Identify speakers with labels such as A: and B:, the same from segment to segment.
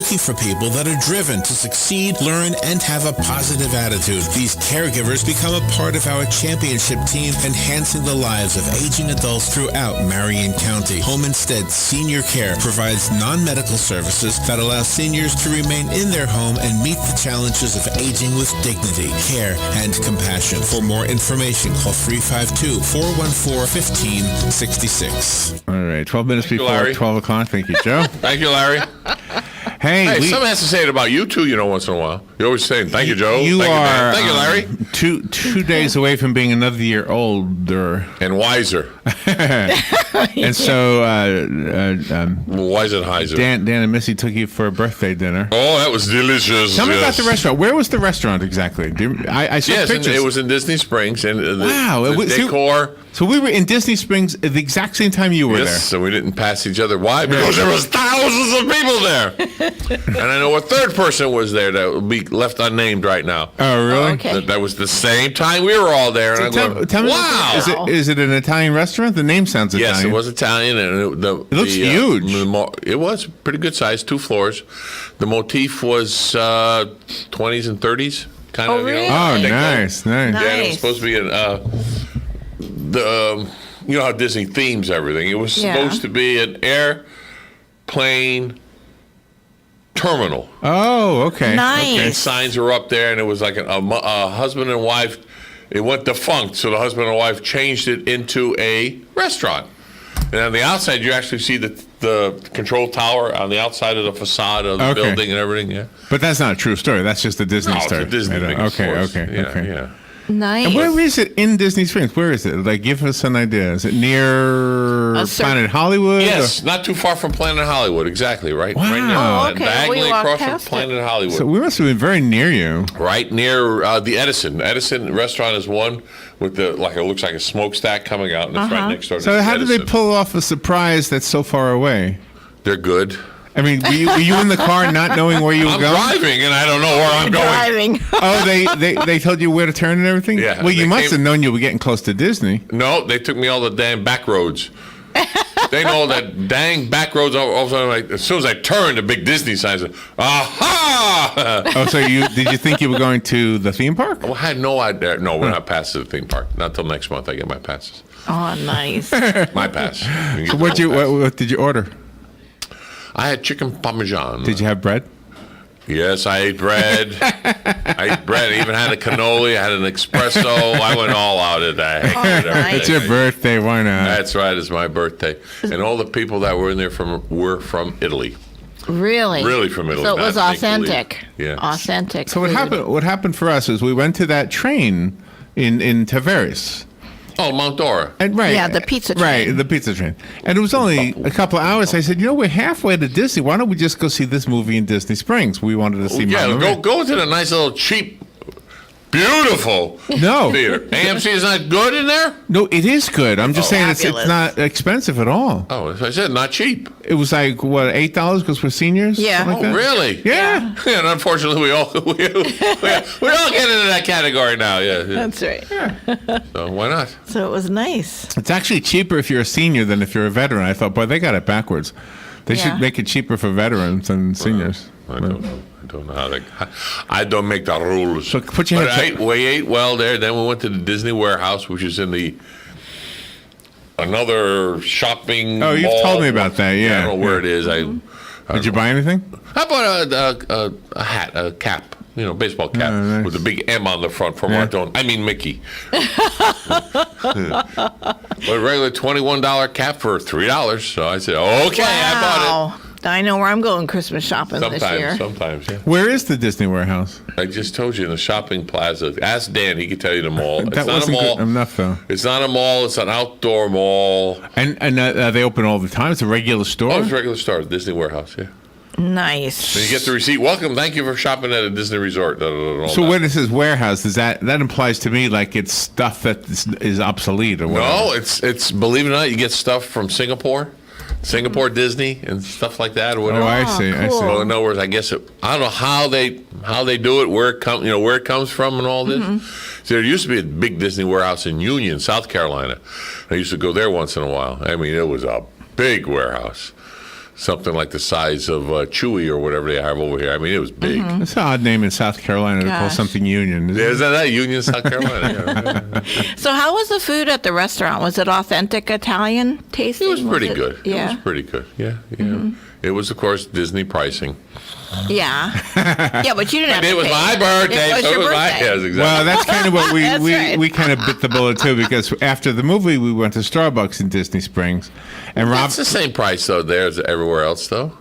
A: looking for people that are driven to succeed, learn, and have a positive attitude. These caregivers become a part of our championship team, enhancing the lives of aging adults throughout Marion County. Home Instead Senior Care provides non-medical services that allow seniors to remain in their home and meet the challenges of aging with dignity, care, and compassion. For more information, call 352-414-1566.
B: All right, 12 minutes before 12 o'clock. Thank you, Joe.
C: Thank you, Larry.
B: Hey,
C: someone has to say it about you too, once in a while. You're always saying, thank you, Joe.
B: You are,
C: thank you, Larry.
B: Two days away from being another year older.
C: And wiser.
B: And so,
C: wiser and heiser.
B: Dan and Missy took you for a birthday dinner.
C: Oh, that was delicious.
B: Tell me about the restaurant. Where was the restaurant exactly? I saw pictures.
C: It was in Disney Springs. And the decor.
B: So we were in Disney Springs at the exact same time you were there.
C: So we didn't pass each other. Why? Because there was thousands of people there. And I know a third person was there that will be left unnamed right now.
B: Oh, really?
D: Okay.
C: That was the same time we were all there. And
B: Tell me, wow. Is it an Italian restaurant? The name sounds Italian.
C: Yes, it was Italian. And
B: it looks huge.
C: It was pretty good size, 2 floors. The motif was 20s and 30s. Kind of,
D: really?
B: Nice.
C: Yeah, it was supposed to be an... you know how Disney themes everything. It was supposed to be an airplane terminal.
B: Oh, okay.
D: Nice.
C: And signs were up there, and it was like a husband and wife. It went defunct, so the husband and wife changed it into a restaurant. And on the outside, you actually see the control tower on the outside of the facade of the building and everything. Yeah.
B: But that's not a true story. That's just a Disney story.
C: It's a Disney thing.
B: Okay.
D: Nice.
B: And where is it in Disney Springs? Where is it? Like, give us an idea. Is it near Planet Hollywood?
C: Yes, not too far from Planet Hollywood. Exactly, right?
B: Wow.
C: Right now,
D: Oh, okay.
C: diagonally across from Planet Hollywood.
B: So we must have been very near you.
C: Right near the Edison. Edison restaurant is one with it looks like a smokestack coming out, and it's right next door to
B: So how
C: Edison.
B: did they pull off a surprise that's so far away?
C: They're good.
B: I mean, were you in the car not knowing where you were going?
C: I'm driving, and I don't know where I'm going.
B: Oh, they told you where to turn and everything?
C: Yeah.
B: Well, you must have known you were getting close to Disney.
C: No, they took me all the damn back roads. They know that dang back roads. All of a sudden, as soon as I turned, the big Disney sign said, "Aha!"
B: Oh, so did you think you were going to the theme park?
C: Well, I had no idea. No, we're not past the theme park. Not till next month. I get my passes.
D: Oh, nice.
C: My pass.
B: So what did you order?
C: I had chicken parmesan.
B: Did you have bread?
C: Yes, I ate bread. I even had a cannoli. I had an espresso. I went all out at that.
D: Nice.
B: It's your birthday. Why not?
C: That's right. It's my birthday. And all the people that were in there were from Italy.
D: Really?
C: Really from Italy.
D: So it was authentic.
C: Yeah.
D: Authentic.
B: So
D: food.
B: what happened for us is we went to that train in Tavares.
C: Oh, Mount Dora.
B: And
D: the pizza train.
B: Right, the pizza train. And it was only a couple of hours. I said, we're halfway to Disney. Why don't we just go see this movie in Disney Springs? We wanted to see
C: go to the nice little cheap, beautiful theater. AMC is not good in there?
B: No, it is good. I'm just saying it's
D: fabulous.
B: not expensive at all.
C: Oh, as I said, not cheap.
B: It was like, what, $8 because we're seniors?
D: Yeah.
B: Something like that?
C: Really?
B: Yeah.
C: And unfortunately, we all get into that category now. Yeah.
D: That's right.
C: So why not?
D: So it was nice.
B: It's actually cheaper if you're a senior than if you're a veteran. I thought, boy, they got it backwards. They should make it cheaper for veterans than seniors.
C: I don't know how I don't make the rules.
B: So put your head.
C: We ate well there. Then we went to the Disney warehouse, which is in another shopping.
B: Oh, you've
C: mall.
B: told me about that. Yeah.
C: I don't know where it is.
B: Did you buy anything?
C: I bought a hat, a cap. Baseball cap
B: nice.
C: with a big M on the front from Mickey. But a regular $21 cap for $3. So I said, okay, I bought it.
D: I know where I'm going Christmas shopping this year.
C: Sometimes, yeah.
B: Where is the Disney warehouse?
C: I just told you, in the shopping plaza. Ask Dan; he can tell you the mall.
B: That
C: it's not
B: wasn't
C: a mall.
B: good enough, though.
C: It's not a mall. It's an outdoor mall.
B: And they open all the time. It's a regular store.
C: Oh, it's a regular store, Disney warehouse. Yeah.
D: Nice.
C: Then you get the receipt. Welcome. Thank you for shopping at a Disney resort.
B: So when it says warehouse, that implies to me like it's stuff that is obsolete or whatever.
C: No, it's believe it or not, you get stuff from Singapore Disney and stuff like that or whatever.
B: Oh, I see.
D: Cool.
B: I see.
C: Well, in other words, I guess I don't know how they do it, where it comes from, and all this. See, there used to be a big Disney warehouse in Union, South Carolina. I used to go there once in a while. I mean, it was a big warehouse. something like the size of Chewy or whatever they have over here. I mean, it was big.
B: That's an odd name in South Carolina to call
D: Gosh.
B: something Union.
C: Yeah, is that Union, South Carolina? Yeah.
D: So how was the food at the restaurant? Was it authentic Italian tasting?
C: It was pretty good.
D: Yeah.
C: It was pretty good. Yeah, yeah. It was, of course, Disney pricing.
D: Yeah. Yeah, but you didn't have to
C: It was
D: pay.
C: my birthday,
D: It was
C: so
D: your
C: it was my.
D: birthday.
C: Yes, exactly.
B: Well, that's kind of what
D: That's right.
B: we kind of bit the bullet too, because after the movie we went to Starbucks in Disney Springs, and Rob,
C: It's the same price though there as everywhere else though.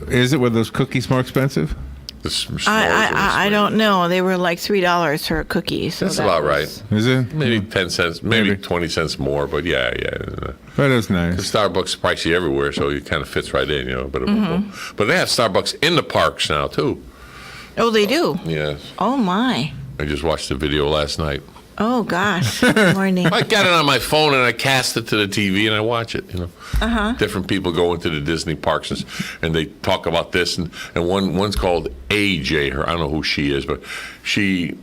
B: is it, were those cookies more expensive?
C: The s'mores
D: I
C: were-
D: don't know. They were like $3 for a cookie. So
C: That's
D: that
C: about
D: was-
C: right.
B: Is it?
C: Maybe 10 cents, maybe
B: Maybe.
C: 20 cents more, but yeah.
B: But it was nice.
C: Starbucks is pricey everywhere, so it kind of fits right in, you know. But they have Starbucks in the parks now too.
D: Oh, they do.
C: Yes,
D: Oh my.
C: I just watched the video last night.
D: Oh gosh. Good morning.
C: I got it on my phone and I cast it to the TV and I watch it. You know, different people go into the Disney parks and they talk about this and one's called AJ. I don't know who she is, but she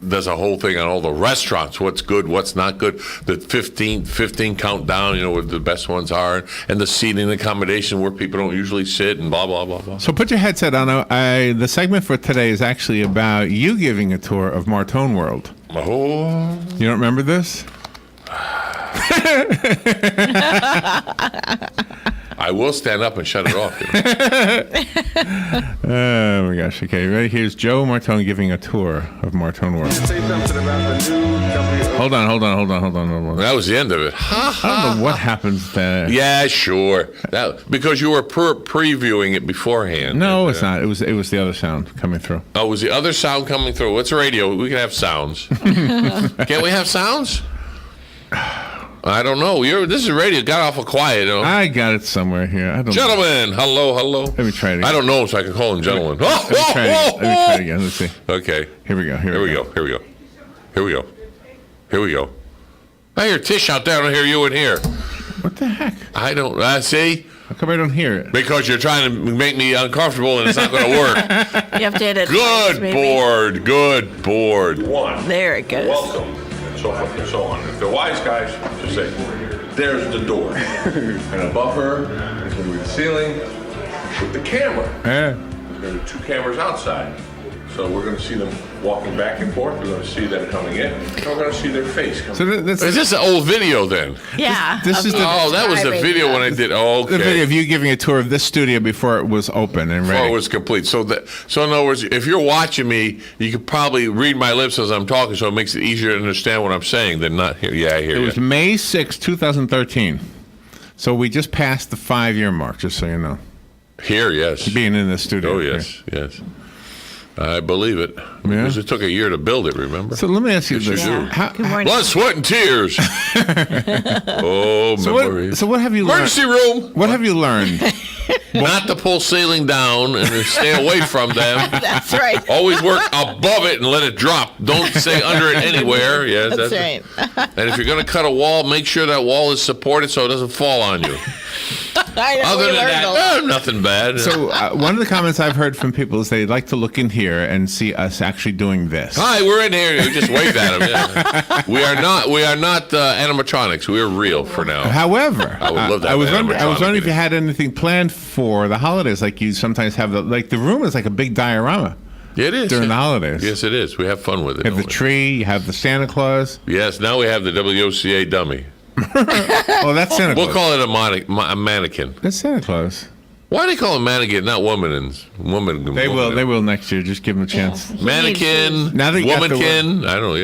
C: does a whole thing on all the restaurants, what's good, what's not good, the 15 countdown, you know, what the best ones are, and the seating accommodation where people don't usually sit and blah, blah, blah, blah.
B: So put your headset on. The segment for today is actually about you giving a tour of Martone World.
C: Oh,
B: You don't remember this?
C: I will stand up and shut it off. You know.
B: Oh my gosh. Okay, ready? Here's Joe Martone giving a tour of Martone World.
E: Say something about the new company.
B: Hold on.
C: That was the end of it.
B: I don't know what happens there.
C: Yeah, sure. Because you were previewing it beforehand.
B: No, it's not. It was the other sound coming through.
C: Oh, was the other sound coming through? It's a radio. We can have sounds. Can't we have sounds? I don't know. This is radio. Got awful quiet. You know?
B: I got it somewhere here. I don't know.
C: Gentlemen, hello.
B: Let me try it again.
C: I don't know, so I can call them gentlemen.
B: Let me try it again. Let's see.
C: Okay.
B: Here we go.
C: Here we go. I hear Tish out there. I don't hear you in here.
B: What the heck?
C: I don't. See?
B: How come I don't hear it?
C: Because you're trying to make me uncomfortable and it's not going to work.
D: You have to hit it
C: Good
D: twice, maybe.
C: board. Good board. One.
D: There it goes.
C: Welcome, and so forth and so on. If they're wise guys, just say, there's the door. And above her is going to be the ceiling with the camera.
B: Eh.
C: There's going to be two cameras outside. So we're going to see them walking back and forth. We're going to see them coming in. And we're going to see their face coming
B: So that's
C: Is this an old video then?
D: Yeah.
B: This is the-
C: Oh, that was the
D: describing
C: video when I
D: us.
C: did. Oh, okay.
B: the video of you giving a tour of this studio before it was open and
C: Before
B: ready.
C: it was complete. So in other words, if you're watching me, you could probably read my lips as I'm talking, so it makes it easier to understand what I'm saying than not hear. Yeah, I hear
B: It
C: you.
B: was May 6, 2013. So we just passed the 5-year mark, just so you know.
C: Here, yes.
B: Being in the studio.
C: Oh, yes, yes. I believe it.
B: Yeah?
C: Because it took a year to build it, remember?
B: So let me ask you
C: Yes, you
B: this.
C: do.
D: Yeah.
B: How-
D: Good morning.
C: Blood, sweat, and tears. Oh,
B: so
C: memories.
B: what have you learned?
C: Emergency room.
B: What have you learned?
C: Not to pull ceiling down and to stay away from them.
D: That's right.
C: Always work above it and let it drop. Don't stay under it anywhere. Yes,
D: That's
C: it.
D: right.
C: And if you're going to cut a wall, make sure that wall is supported so it doesn't fall on you.
D: I know,
C: Other
D: we
C: than
D: learned
C: that,
D: a lot.
C: nothing bad.
B: So one of the comments I've heard from people is they'd like to look in here and see us actually doing this.
C: Hi, we're in here. You just wave at them. Yeah. We are not animatronics. We are real for now.
B: However,
C: I would love to
B: I
C: have
B: was
C: an
B: wondering if
C: animatronic
B: you had anything planned for the holidays, like you sometimes have the room is like a big diorama
C: It is
B: during the holidays.
C: Yes, it is. We have fun with it.
B: You have the
C: don't we?
B: tree, you have the Santa Claus.
C: Yes, now we have the WOCA dummy.
B: Oh, that's Santa Claus.
C: We'll call it a mannequin.
B: That's Santa Claus.
C: Why do they call it mannequin, not woman?
B: They will next year. Just give them a chance.
C: Mannequin,
B: Now that you got the
C: womankin. I don't know.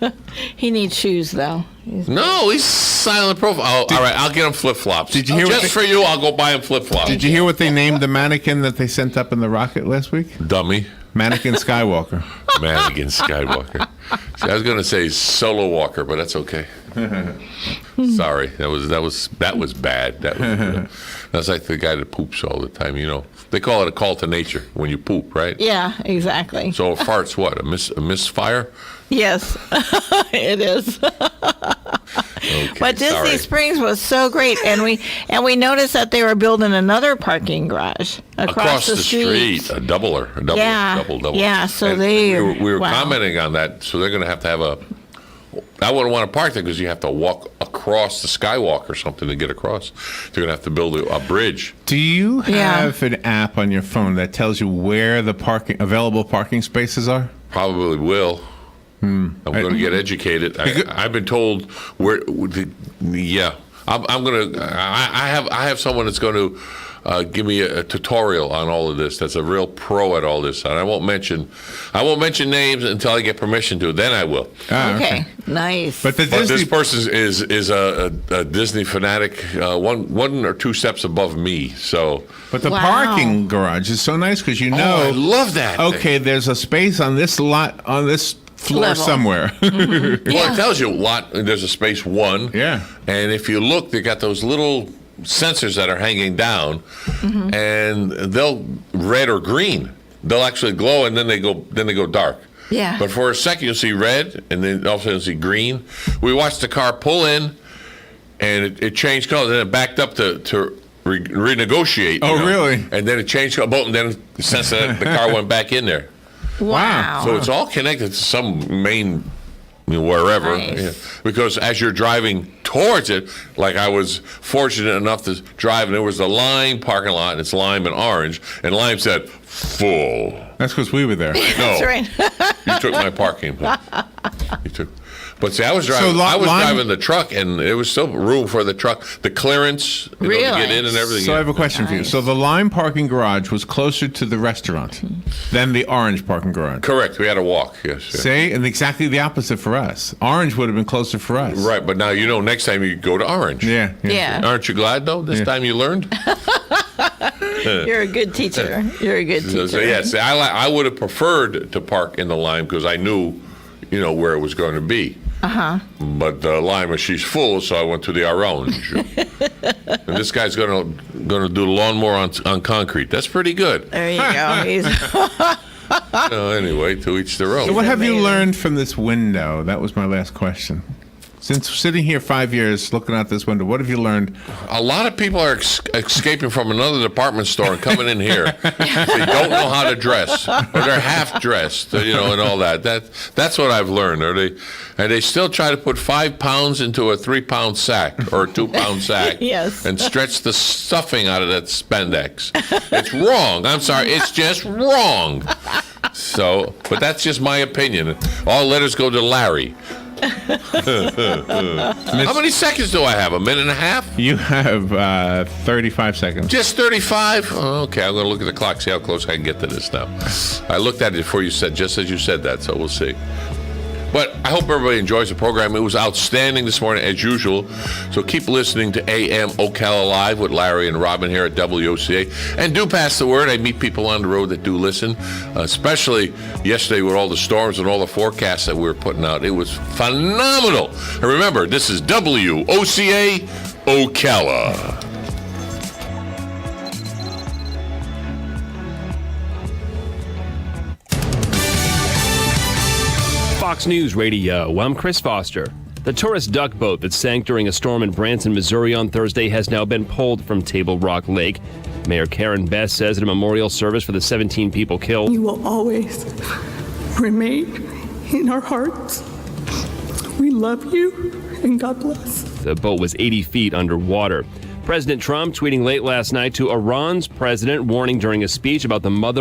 C: Yeah.
D: He needs shoes, though.
C: No, he's silent profile. Oh, all right, I'll get him flip flops.
B: Did you hear what
C: Just for you, I'll go buy him flip flops.
B: Did you hear what they named the mannequin that they sent up in the rocket last week?
C: Dummy.
B: Mannequin Skywalker.
C: Mannequin Skywalker. See, I was going to say Solo Walker, but that's okay. Sorry, that was bad. That's like the guy that poops all the time. You know, they call it a call to nature when you poop, right?
D: Yeah, exactly.
C: So a fart's what? A misfire?
D: Yes, it is.
C: Okay,
D: But Disney
C: sorry.
D: Springs was so great, and we noticed that they were building another parking garage across the street.
C: a doubler,
D: Yeah,
C: double.
D: yeah, so
C: And
D: we
C: we were
D: wow.
C: commenting on that. So they're going to have a I wouldn't want to park there because you have to walk across the skywalk or something to get across. You're going to have to build a bridge.
B: Do you have an app on your phone that tells you where the available parking spaces are?
C: Probably will. I'm going to get educated. I've been told where. Yeah, I'm going to. I have someone that's going to give me a tutorial on all of this. That's a real pro at all this, and I won't mention names until I get permission to. Then I will.
D: Okay, nice.
C: But this person is a Disney fanatic, one or two steps above me. So,
B: but the parking garage is so nice because
C: I love that.
B: Okay, there's a space on this lot on this floor
D: level
B: somewhere.
D: Mm-hmm.
C: Well, it tells you there's a space 1.
B: Yeah.
C: And if you look, they got those little sensors that are hanging down, and they'll red or green. They'll actually glow, and then they go dark.
D: Yeah.
C: But for a second, you'll see red, and then all of a sudden you'll see green. We watched the car pull in, and it changed colors, and it backed up to renegotiate.
B: Oh, really?
C: And then it changed color, and then since the car went back in there.
D: Wow.
C: So it's all connected to some main wherever.
D: Nice.
C: Yeah. Because as you're driving towards it, like I was fortunate enough to drive, and there was a Lime parking lot, and it's Lime and Orange, and Lime said, full.
B: That's because we were there.
C: No.
D: That's right.
C: You took my parking. But see, I was driving. Driving the truck, and there was still room for the truck. The clearance, to get in and everything.
B: So I have a question for you. So the Lime parking garage was closer to the restaurant than the Orange parking garage.
C: Correct. We had to walk. Yes. Yeah.
B: See, and exactly the opposite for us. Orange would have been closer for us.
C: Right, but now next time you go to Orange.
B: Yeah.
C: Aren't you glad though? This time you learned.
D: You're a good teacher. You're a good teacher.
C: So yes, I would have preferred to park in the Lime because I knew, where it was going to be. But the Lime, she's full, so I went to the Orange. And this guy's going to do the lawnmower on concrete. That's pretty good.
D: There you go.
C: Anyway, to each their own.
B: So what have you learned from this window? That was my last question. Since sitting here 5 years looking out this window, what have you learned?
C: A lot of people are escaping from another department store and coming in here. They don't know how to dress, or they're half dressed, and all that. That's what I've learned. And they still try to put 5 pounds into a 3-pound sack or a 2-pound sack,
D: Yes.
C: and stretch the stuffing out of that spandex. It's wrong. I'm sorry. It's just wrong. So, but that's just my opinion. All letters go to Larry. How many seconds do I have? A minute and a half?
B: You have 35 seconds.
C: Just 35? Oh, okay, I'm going to look at the clock, see how close I can get to this now. I looked at it before just as you said that, so we'll see. But I hope everybody enjoys the program. It was outstanding this morning, as usual. So keep listening to AM Ocala Live with Larry and Robin here at WOCA. And do pass the word. I meet people on the road that do listen, especially yesterday with all the storms and all the forecasts that we were putting out. It was phenomenal. And remember, this is WOCA Ocala.
F: Fox News Radio, I'm Chris Foster. The tourist duck boat that sank during a storm in Branson, Missouri on Thursday has now been pulled from Table Rock Lake. Mayor Karen Best says at a memorial service for the 17 people killed,
G: "You will always remain in our hearts. We love you, and God bless."
F: The boat was 80 feet underwater. President Trump tweeting late last night to Iran's president, warning during a speech about the mother